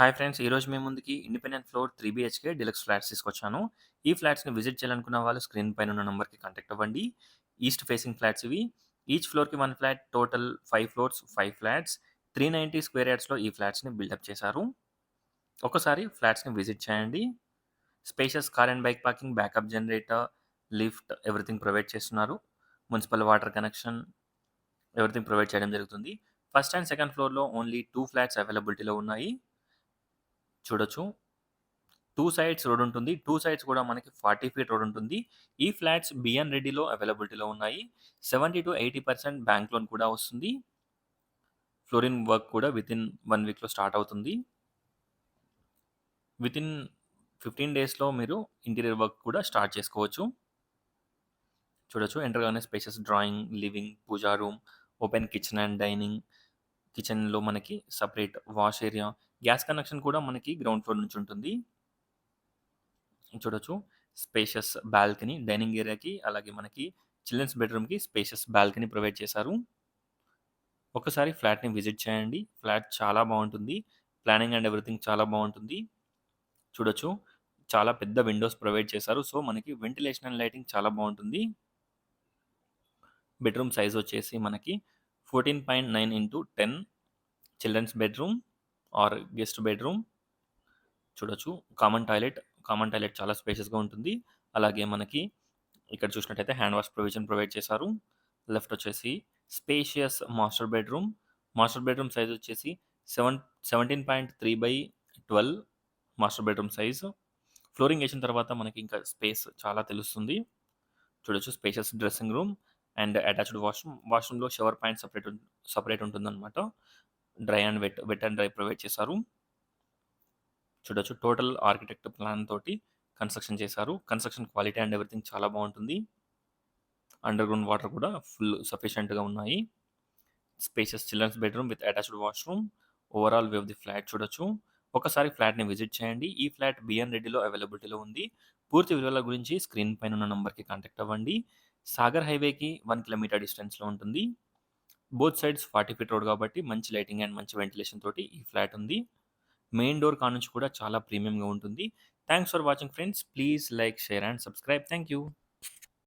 Hi friends! ఈరోజు మీ ముందుకి independent floor 3 BHK deluxe flats తీసుకొచ్చాను. ఈ ఫ్లాట్స్‌ని విజిట్ చేయాలనుకున్న వాళ్ళు స్క్రీన్ పైన ఉన్న నంబర్‌కి కాంటాక్ట్ అవ్వండి. ఈస్ట్ ఫేసింగ్ ఫ్లాట్స్ ఇవి. ఈచ్ ఫ్లోర్‌కి 1 flat. Total 5 floors, 5 flats. 390 square యార్డ్స్‌లో ఈ ఫ్లాట్స్‌ని బిల్డప్ చేశారు. ఒకసారి ఫ్లాట్స్‌ని విజిట్ చేయండి. Spacious car and bike parking, backup generator, lift everything provide చేస్తున్నారు. Municipal water connection everything provide చేయడం జరుగుతుంది. ఫస్ట్ అండ్ సెకండ్ ఫ్లోర్‌లో ఓన్లీ 2 ఫ్లాట్స్ అవైలబిలిటీలో ఉన్నాయి. చూడొచ్చు. 2 సైడ్స్ రోడ్ ఉంటుంది. 2 సైడ్స్ కూడా మనకి 40 ఫీట్ రోడ్ ఉంటుంది. ఈ ఫ్లాట్స్ బిఎన్ రెడ్డిలో అవైలబిలిటీలో ఉన్నాయి. 70-80% బ్యాంక్ లోన్ కూడా వస్తుంది. ఫ్లోరింగ్ వర్క్ కూడా వితిన్ 1 వీక్‌లో స్టార్ట్ అవుతుంది. వితిన్ 15 డేస్‌లో మీరు ఇంటీరియర్ వర్క్ కూడా స్టార్ట్ చేసుకోవచ్చు. చూడొచ్చు. ఎంటర్ కాగానే spacious drawing, living, puja room, open kitchen and dining. కిచెన్‌లో మనకి separate wash area, gas connection కూడా మనకి గ్రౌండ్ ఫ్లోర్ నుంచి ఉంటుంది. చూడొచ్చు. స్పేషియస్ బాల్కనీ డైనింగ్ ఏరియాకి, అలాగే మనకి చిల్డ్రన్స్ బెడ్‌రూమ్‌కి స్పేషియస్ బాల్కనీ ప్రొవైడ్ చేశారు. ఒక్కసారి ఫ్లాట్‌ని విజిట్ చేయండి. ఫ్లాట్ చాలా బావుంటుంది. ప్లానింగ్ అండ్ ఎవ్రీథింగ్ చాలా బావుంటుంది. చూడొచ్చు. చాలా పెద్ద విండోస్ ప్రొవైడ్ చేశారు. సో, మనకి వెంటిలేషన్ అండ్ లైటింగ్ చాలా బావుంటుంది. బెడ్‌రూమ్ సైజ్ వచ్చేసి మనకి 14.9 into 10 children's bedroom or guest bedroom. చూడొచ్చు. కామన్ టాయిలెట్ చాలా స్పేషియస్‌గా ఉంటుంది. అలాగే మనకి ఇక్కడ చూసినట్టయితే హ్యాండ్ వాష్ ప్రొవిజన్ ప్రొవైడ్ చేశారు. లెఫ్ట్ వచ్చేసి స్పేషియస్ మాస్టర్ బెడ్‌రూమ్ సైజ్ వచ్చేసి 17.3/12 మాస్టర్ బెడ్‌రూమ్ సైజ్. ఫ్లోరింగ్ ఏసిన తర్వాత మనకి ఇంకా స్పేస్ చాలా తెలుస్తుంది. చూడొచ్చు. Spacious dressing room and attached washroom. వాష్‌రూమ్‌లో షవర్ పాయింట్ సెపరేట్ ఉంటుందన్నమాట. Dry and wet and dry provide చేశారు. చూడొచ్చు. టోటల్ ఆర్కిటెక్ట్ ప్లాన్ తోటి కన్‌స్ట్రక్షన్ చేశారు. కన్‌స్ట్రక్షన్ క్వాలిటీ అండ్ ఎవ్రీథింగ్ చాలా బావుంటుంది. అండర్ గ్రౌండ్ వాటర్ కూడా ఫుల్ సఫిషియెంట్‌గా ఉన్నాయి. Spacious children's bedroom with attached washroom. Overall view of the flat చూడొచ్చు. ఒకసారి ఫ్లాట్‌ని విజిట్ చేయండి. ఈ ఫ్లాట్ బిఎన్ రెడ్డిలో అవైలబిలిటీలో ఉంది. పూర్తి వివరాల గురించి స్క్రీన్ పైన ఉన్న నంబర్‌కి కాంటాక్ట్ అవ్వండి. సాగర్ హైవేకి 1 కిలోమీటర్ డిస్టెన్స్‌లో ఉంటుంది. బోత్ సైడ్స్ 40 ఫీట్ రోడ్ కాబట్టి మంచి లైటింగ్ అండ్ మంచి వెంటిలేషన్ తోటి ఈ ఫ్లాట్ ఉంది. మెయిన్ డోర్ కానుంచి కూడా చాలా ప్రీమియంగా ఉంటుంది. Thanks for watching friends. Please like, share and subscribe. Thank you.